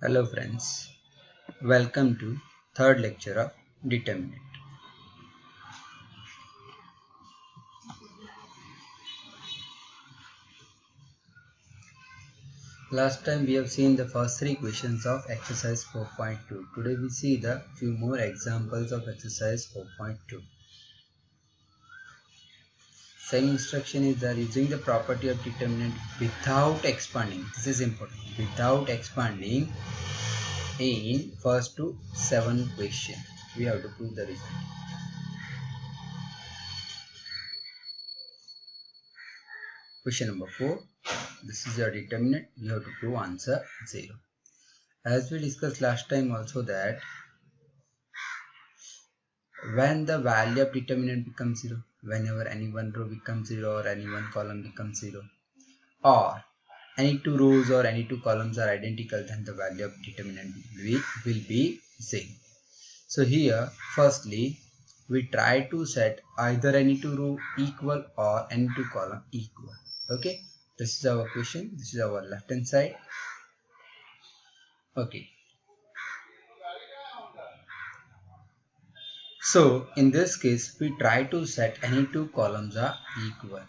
Hello friends, welcome to third lecture of determinant. Last time we have seen the first three questions of exercise 4.2. Today we see the few more examples of exercise 4.2. Same instruction is that using the property of determinant without expanding. This is important. Without expanding in first to 7 question. We have to prove the result. Question number 4. This is your determinant. You have to prove answer 0. As we discussed last time also that when the value of determinant becomes 0, whenever any one row becomes 0 or any one column becomes 0, or any two rows or any two columns are identical, then the value of determinant will be 0. So here firstly we try to set either any two row equal or any two column equal. Okay, this is our question. This is our left hand side. Okay, so in this case we try to set any two columns are equal.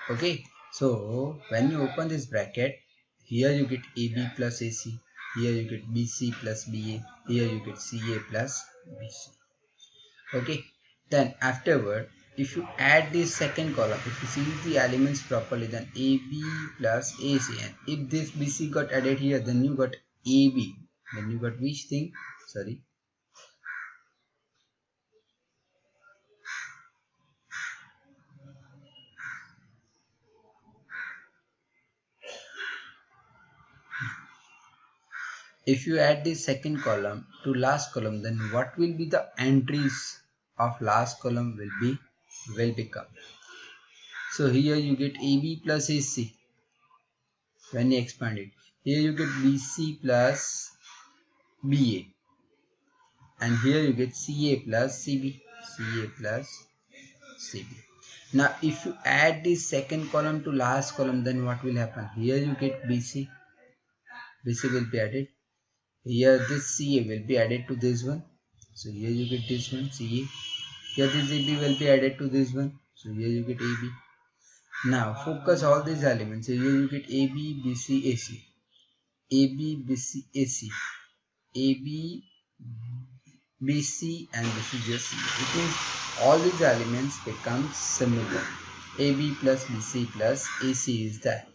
Okay, so when you open this bracket, here you get AB plus AC, here you get BC plus BA, here you get CA plus BC. Okay, then afterward if you add this second column, if you see the elements properly, then AB plus AC, and if this BC got added here, then you got AB, then you got which thing? Sorry, if you add this second column to last column, then what will be the entries of last column will become. So here you get AB plus AC when you expand it. Here you get BC plus BA, and here you get CA plus CB, CA plus CB. Now if you add this second column to last column, then what will happen? Here you get BC, BC will be added. Here this CA will be added to this one. So here you get this one CA. Here this AB will be added to this one. So here you get AB. Now focus all these elements. So here you get AB, BC, AC. AB, BC, AC. AB, BC, and this is your CA. It means all these elements become similar. AB plus BC plus AC is there.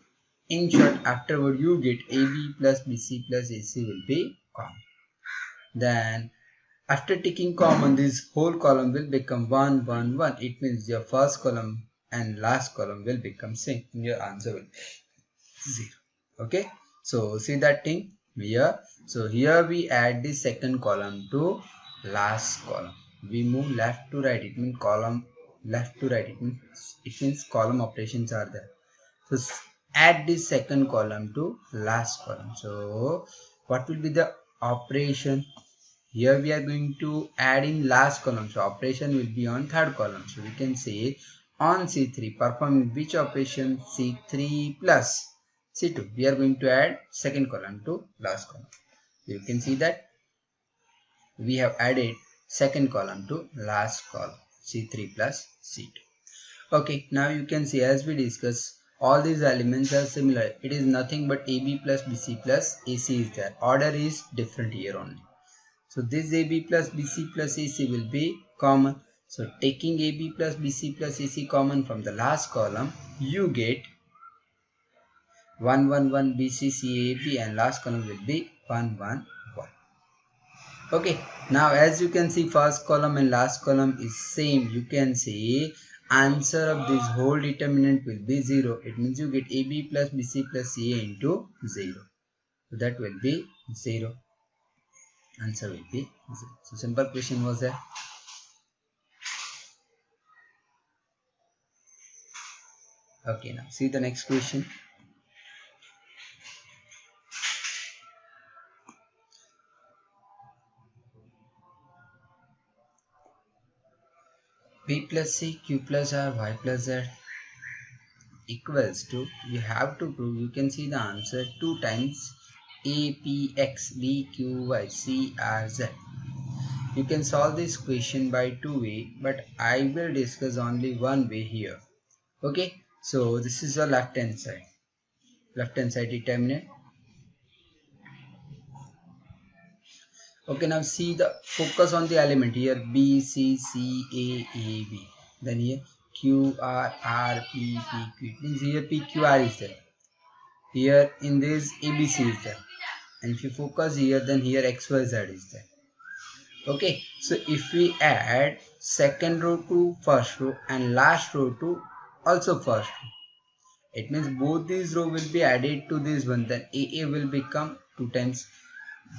In short, afterward you get AB plus BC plus AC will be common. Then after taking common, this whole column will become 1, 1, 1. It means your first column and last column will become same. And your answer will be 0. Okay. So see that thing here. So here we add the second column to last column. We move left to right. It means column left to right. It means column operations are there. So add this second column to last column. So what will be the operation? Here we are going to add in last column. So operation will be on third column. So we can say on C3 performing which operation? C3 plus C2. We are going to add second column to last column. You can see that we have added second column to last column, C3 plus C2. Okay, now you can see as we discussed, all these elements are similar. It is nothing but AB plus BC plus AC is there. Order is different here only. So this AB plus BC plus AC will be common. So taking AB plus BC plus AC common from the last column, you get 1, 1, 1 BC CAB, and last column will be 1, 1, 1. Okay, now as you can see, first column and last column is same. You can say answer of this whole determinant will be 0. It means you get AB plus BC plus CA into 0. So that will be 0. Answer will be 0. So simple question was there. Okay, now see the next question. P plus C, Q plus R, Y plus Z equals to, you have to prove, you can see the answer 2 times A, P, X, B, Q, Y, C, R, Z. You can solve this question by 2 ways, but I will discuss only one way here. Okay, so this is the left hand side determinant. Okay, now see the focus on the element here, B, C, C, A, A, B. Then here Q, R, R, P, P, Q. It means here P, Q, R is there. Here in this A, B, C is there. And if you focus here, then here X, Y, Z is there. Okay, so if we add second row to first row and last row to also first row, it means both these row will be added to this one. Then AA will become 2 times.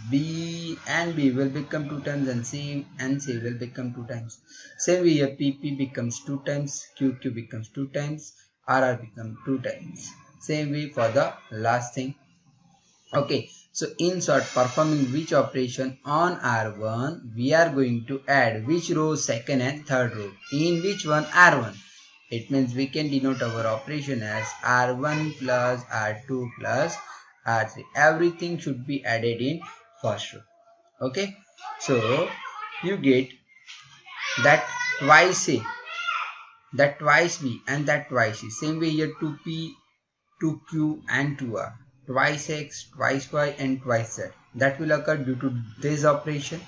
B and B will become 2 times, and C and C will become 2 times. Same way here PP becomes 2 times, QQ becomes 2 times, RR becomes 2 times. Same way for the last thing. Okay, so in short, performing which operation on R1, we are going to add which row? Second and third row. In which one? R1. It means we can denote our operation as R1 plus R2 plus R3. Everything should be added in first row. Okay, so you get that twice A, that twice B, and that twice C. Same way here 2P, 2Q and 2R. Twice X, twice Y, and twice Z. That will occur due to this operation.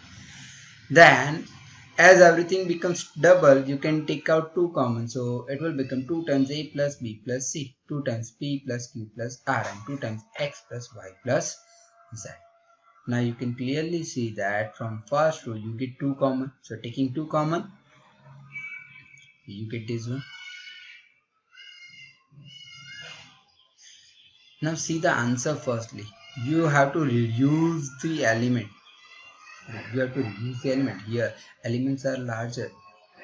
Then as everything becomes double, you can take out 2 common. So it will become 2 times A plus B plus C, 2 times P plus Q plus R, and 2 times X plus Y plus Z. Now you can clearly see that from first row you get 2 common. So taking 2 common, you get this one. Now see the answer firstly. You have to reduce the element. You have to reduce the element. Here elements are larger.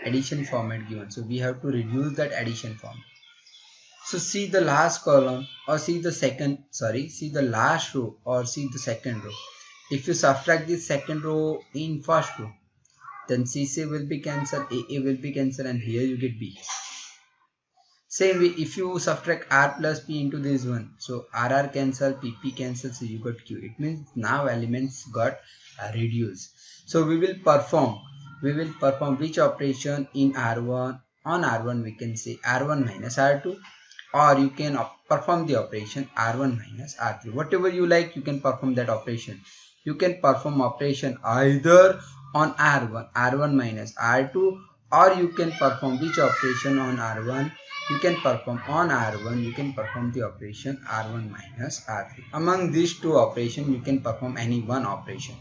addition format given, so we have to reduce that addition format. So see the last column or see the see the last row or see the second row. If you subtract this second row in first row, then CC will be cancelled, AA will be cancelled, and here you get B. Same way, if you subtract R plus P into this one, so RR cancel, PP cancel, so you got Q. It means now elements got reduced. So we will perform which operation in R1? On R1 we can say R1 minus R2, or you can perform the operation R1 minus R3. Whatever you like, you can perform that operation. You can perform operation either on R1 minus R2, or you can perform which operation on R1? You can perform on R1, you can perform the operation R1 minus R3. Among these two operations, you can perform any one operation.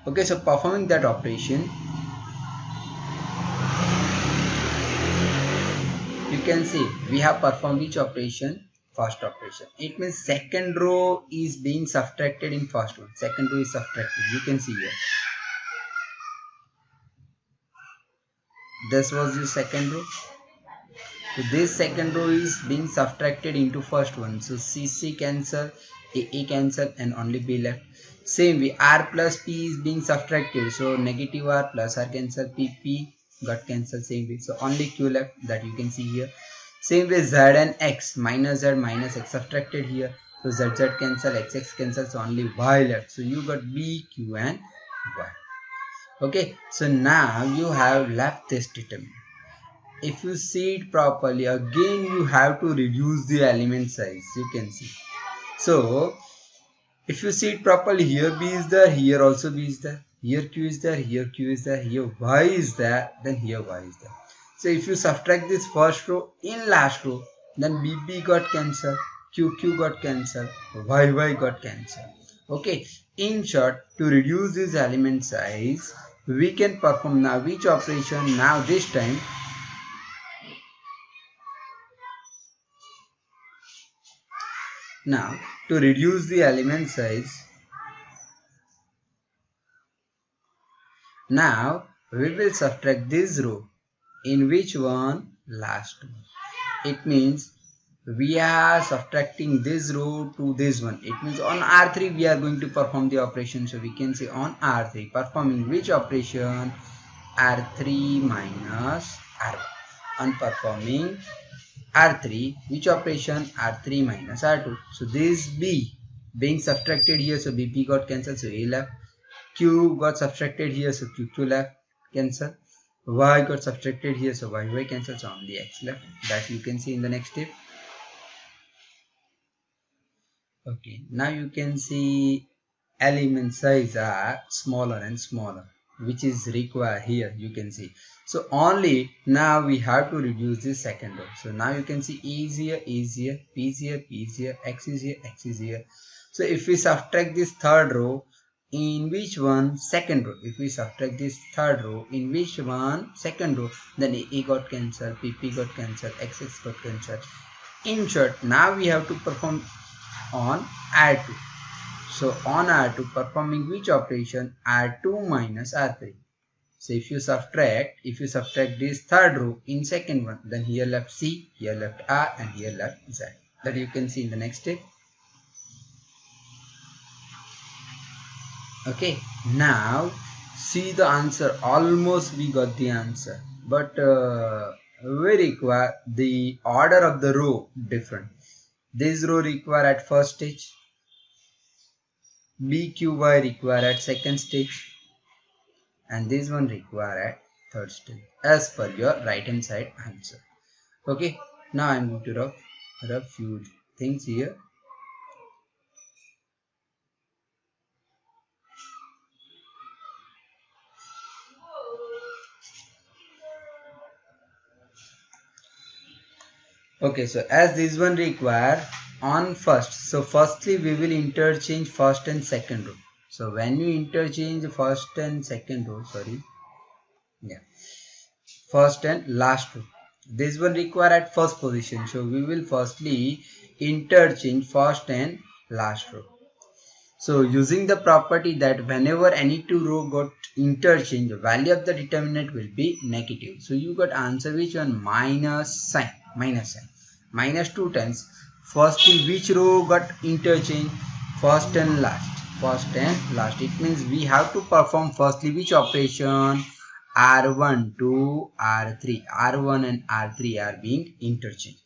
Okay, so performing that operation, you can see we have performed which operation? First operation. It means second row is being subtracted in first one. Second row is subtracted. You can see here. This was the second row. So this second row is being subtracted into first one. So CC cancel, AA cancel, and only B left. Same way, R plus P is being subtracted. So negative R plus R cancel, PP got cancelled. Same way. So only Q left, that you can see here. Same way, Z and X, minus Z minus X subtracted here. So ZZ cancel, XX cancel, so only Y left. So you got B, Q and Y. Okay, so now you have left this determinant. If you see it properly, again you have to reduce the element size. You can see. So if you see it properly, here B is there, here also B is there, here Q is there, here Q is there, here Y is there, then here Y is there. So if you subtract this first row in last row, then BB got cancelled, QQ got cancelled, YY got cancelled. Okay, in short, to reduce this element size, we can perform now which operation? Now this time, now to reduce the element size, now we will subtract this row. In which one? Last one. It means we are subtracting this row to this one. It means on R3 we are going to perform the operation. So we can say on R3 performing which operation? R3 minus R1. On performing R3 which operation? R3 minus R2. So this B being subtracted here, so BP got cancelled, so A left. Q got subtracted here, so QQ left, cancel. Y got subtracted here, so YY cancel, so only X left. That you can see in the next step. Okay, now you can see element size are smaller and smaller, which is required here. You can see. So only now we have to reduce this second row. So now you can see E is here, E is here, P is here, P is here, X is here, X is here. So if we subtract this third row, in which one? Second row. If we subtract this third row, in which one? Second row, then A got cancelled, PP got cancelled, XX got cancelled. In short, now we have to perform on R2. So on R2 performing which operation? R2 minus R3. So if you subtract this third row in second one, then here left C, here left R, and here left Z. That you can see in the next step. Okay, now see the answer. Almost we got the answer, but we require the order of the row different. This row require at first stage, BQY require at second stage, and this one require at third stage as per your right hand side answer. Okay, now I am going to rub few things here. Okay, so as this one require on first, so firstly we will interchange first and second row. So when you interchange first and second row, first and last row, this one require at first position. So we will firstly interchange first and last row. So using the property that whenever any two row got interchanged, the value of the determinant will be negative. So you got answer which one? Minus sign. Minus 2 times. Firstly, which row got interchanged? First and last. First and last. It means we have to perform firstly which operation? R1 to R3. R1 and R3 are being interchanged.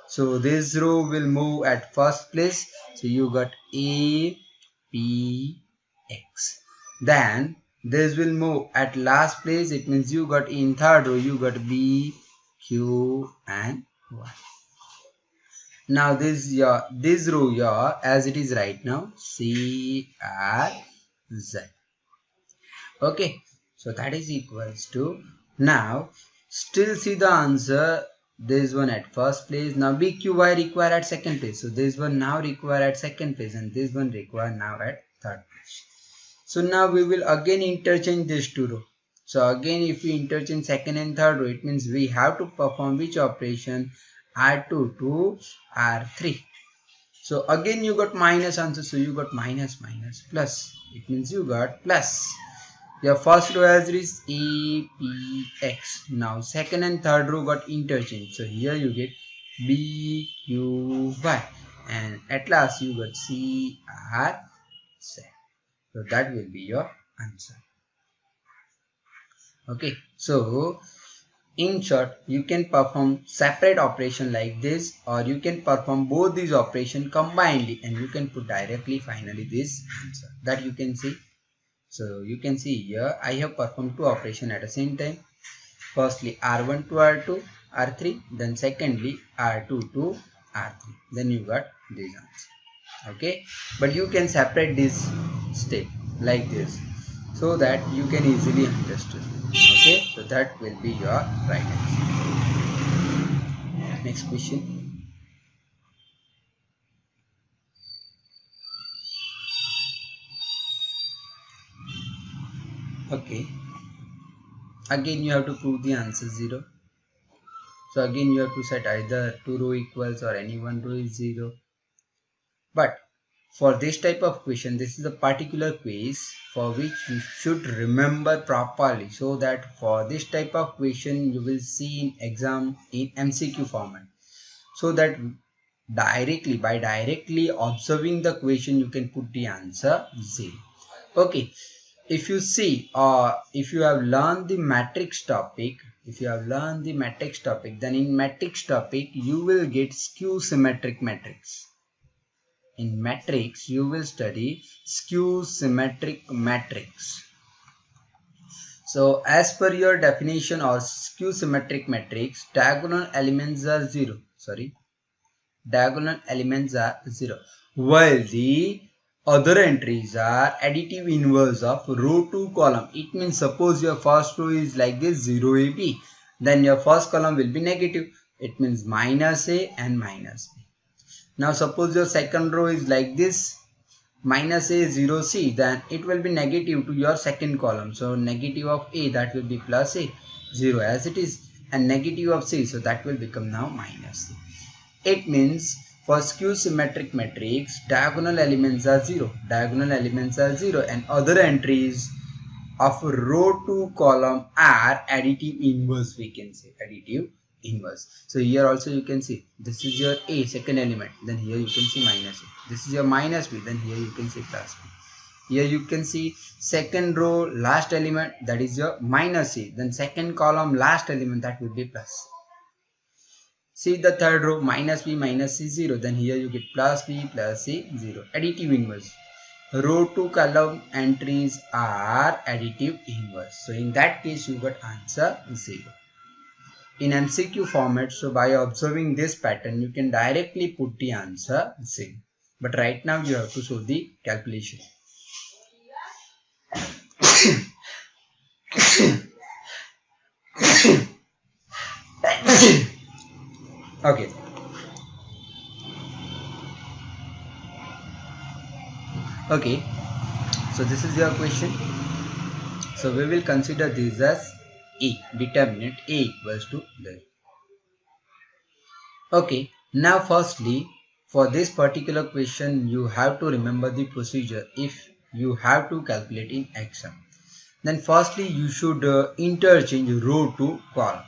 So this row will move at first place. So you got A, P, X. Then this will move at last place. It means you got in third row you got B, Q and Y. Now this row here as it is right now C, R, Z. Okay, so that is equals to, now still see the answer, this one at first place. Now BQY require at second place, so this one now require at second place and this one require now at third place. So now we will again interchange these two rows. So again if we interchange second and third row, it means we have to perform which operation? R2 to R3. So again you got minus answer, so you got minus plus. It means you got plus. Your first row as is A, P, X. Now second and third row got interchanged. So here you get B, Q, Y. And at last you got C, R, Z. So that will be your answer. Okay. So in short, you can perform separate operation like this, or you can perform both these operations combinedly and you can put directly finally this answer that you can see. So you can see here I have performed two operations at the same time. Firstly R1 to R2, R3, then secondly R2 to R3. Then you got this answer. Okay, but you can separate this step like this so that you can easily understand. Okay, so that will be your right answer. Next question. Okay, again you have to prove the answer 0. So again you have to set either two row equals or any one row is 0. But for this type of question, this is a particular quiz for which you should remember properly, so that for this type of question you will see in exam in MCQ format, so that by directly observing the question you can put the answer 0. Okay, if you see, if you have learned the matrix topic, then in matrix topic you will get skew symmetric matrix. In matrix you will study skew symmetric matrix. So as per your definition of skew symmetric matrix, diagonal elements are 0, while the other entries are additive inverse of row to column. It means suppose your first row is like this 0 AB, then your first column will be negative. It means minus A and minus B. Now suppose your second row is like this minus A 0 C, then it will be negative to your second column. So negative of A, that will be plus A, 0 as it is, and negative of C, so that will become now minus C. It means for skew symmetric matrix, diagonal elements are 0, and other entries of row to column are additive inverse, we can say additive inverse. So here also you can see this is your A, second element, then here you can see minus A. This is your minus B, then here you can see plus B. Here you can see second row last element, that is your minus A, then second column last element, that will be plus. See the third row minus B minus C 0, then here you get plus B plus C 0, additive inverse. Row to column entries are additive inverse. So in that case you got answer 0. In MCQ format, so by observing this pattern you can directly put the answer 0. But right now you have to show the calculation. Okay. Okay, so this is your question. So we will consider this as A, determinant A equals to this. Okay, now firstly for this particular question you have to remember the procedure if you have to calculate in Excel. Then firstly you should interchange row to column.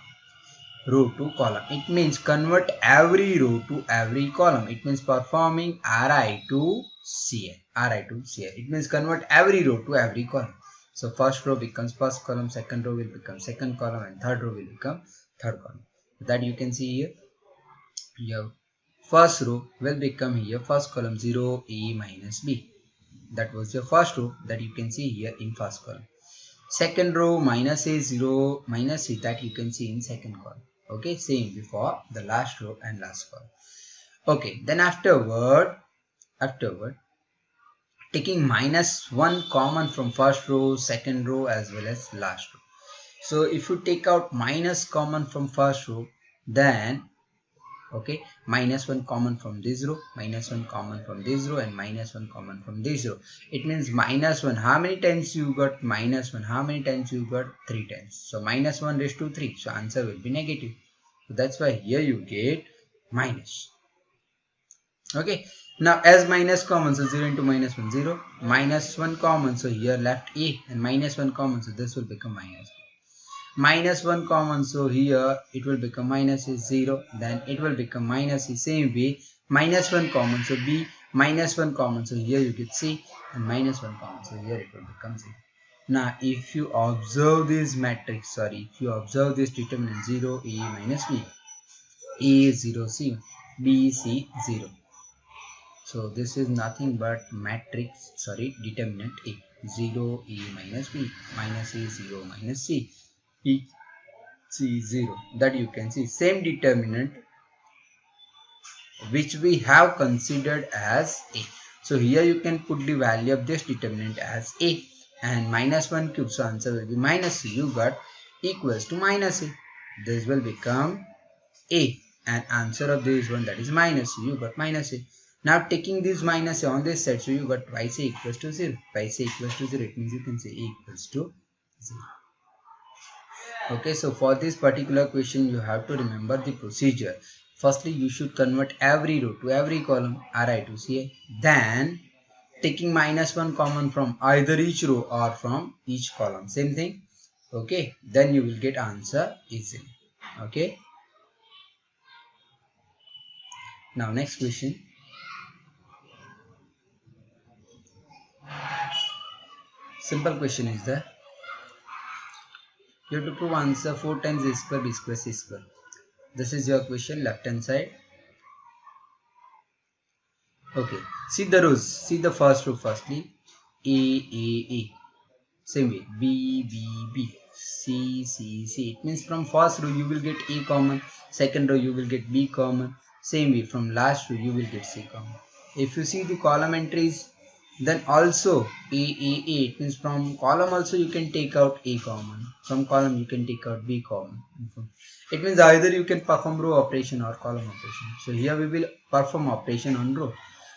Row to column. It means convert every row to every column. It means performing Ri to Cn. Ri to Cn. It means convert every row to every column. So first row becomes first column, second row will become second column, and third row will become third column. That you can see here. Your first row will become here first column 0 A minus B. That was your first row that you can see here in first column. Second row minus A 0 minus C, that you can see in second column. Okay, same before the last row and last column. Okay, then afterward taking minus 1 common from first row, second row as well as last row. So if you take out minus common from first row, then okay, minus 1 common from this row, minus 1 common from this row, and minus 1 common from this row. It means minus 1, how many times you got minus 1? How many times you got? 3 times. So minus 1 raised to 3. So answer will be negative. So that's why here you get minus. Okay, now as minus common, so 0 into minus 1, 0. Minus 1 common, so here left A, and minus 1 common, so this will become minus. Minus 1 common, so here it will become minus is 0, then it will become minus is same way. Minus 1 common, so B, minus 1 common, so here you get C, and minus 1 common, so here it will become 0. Now if you observe this matrix, if you observe this determinant 0 A minus B, A 0 C, B C 0. So this is nothing but matrix, determinant A, 0 A minus B, minus A 0 minus C, E C 0, that you can see same determinant which we have considered as A. So here you can put the value of this determinant as A, and minus 1 cube, so answer will be minus C. You got equals to minus A. This will become A, and answer of this one, that is minus C. You got minus A. Now taking this minus A on this side, so you got twice A equals to 0. Twice A equals to 0, it means you can say A equals to 0. Okay, so for this particular question you have to remember the procedure. Firstly you should convert every row to every column, Ri to Ci. Then taking minus 1 common from either each row or from each column, same thing. Okay, then you will get answer easily. Okay, now next question. Simple question is there. You have to prove answer 4 times a square b square c square. This is your question, left hand side. Okay, see the rows. See the first row firstly. A. Same way. B. C. It means from first row you will get A common. Second row you will get B common. Same way from last row you will get C common. If you see the column entries, then also A. It means from column also you can take out A common. From column you can take out B common. It means either you can perform row operation or column operation. So here we will perform operation on row.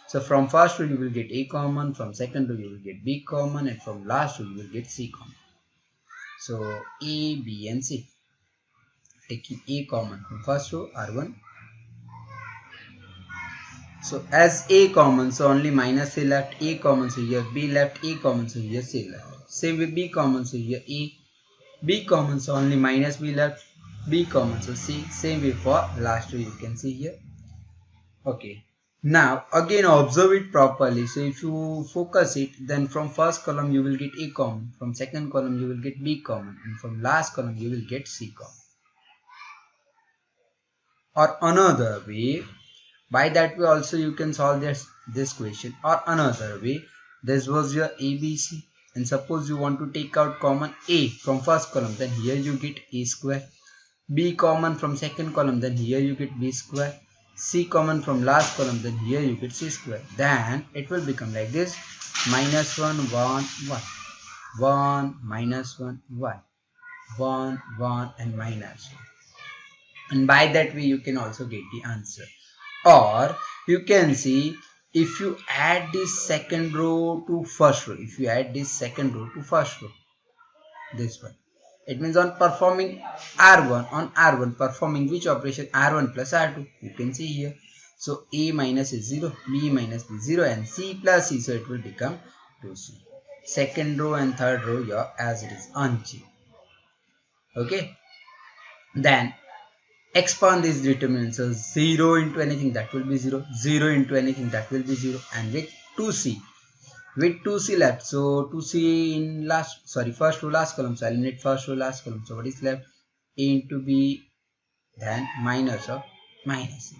So from first row you will get A common, from second row you will get B common, and from last row you will get C common. So A, B and C. Taking A common from first row R1. So as A common, so only minus A left, A common, so here B left, A common, so here C left. Same with B common, so here A, B common, so only minus B left, B common, so C. Same way for last row you can see here. Okay. Now again observe it properly. So if you focus it, then from first column you will get A common, from second column you will get B common, and from last column you will get C common. Or another way, by that way also you can solve this question. Or another way, this was your ABC, and suppose you want to take out common A from first column, then here you get A square. B common from second column, then here you get B square. C common from last column, then here you get C square. Then it will become like this: minus 1, 1, 1, 1, minus 1, 1, 1, 1, and minus 1. And by that way you can also get the answer. Or you can see, if you add this second row to first row, this one, it means on performing R1, performing which operation? R1 plus R2. You can see here. So A minus is 0, B minus B 0, and C plus C, so it will become 2C. Second row and third row here as it is unchanged. Okay, then expand these determinants. So 0 into anything, that will be 0, 0 into anything, that will be 0, and with 2C, with 2C left, so 2C in first row last column, so eliminate first row last column. So what is left? A into B, then minus of minus C.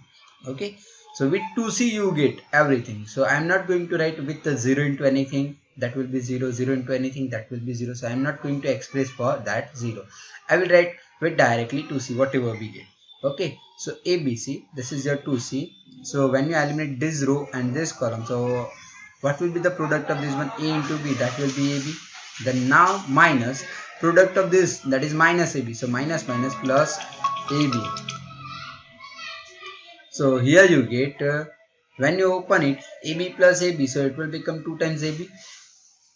Okay, so with 2C you get everything. So I am not going to write with the 0 into anything, that will be 0, 0 into anything, that will be 0. So I am not going to express for that 0. I will write with directly 2C, whatever we get. Okay, so ABC, this is your 2C. So when you eliminate this row and this column, so what will be the product of this one? A into B, that will be AB. Then now minus product of this, that is minus AB. So minus minus plus AB. So here you get, when you open it, AB plus AB, so it will become 2 times AB.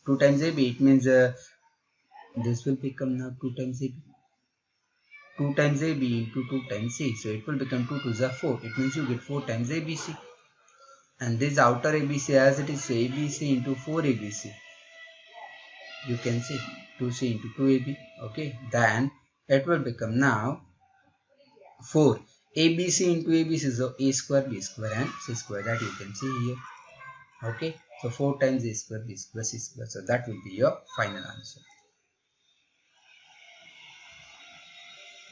2 times AB, it means this will become now 2 times AB. 2 times AB into 2 times C, so it will become 2 to the 4. It means you get 4 times ABC. And this outer ABC as it is, so ABC into 4 ABC. You can see 2C into 2AB. Okay, then it will become now 4 ABC into ABC, so A square, B square, and C square, that you can see here. Okay, so 4 times A square, B square, C square, so that will be your final answer.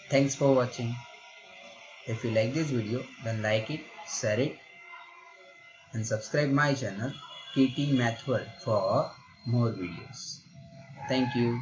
Thanks for watching. If you like this video, then like it, share it, and subscribe my channel KT Math World for more videos. Thank you.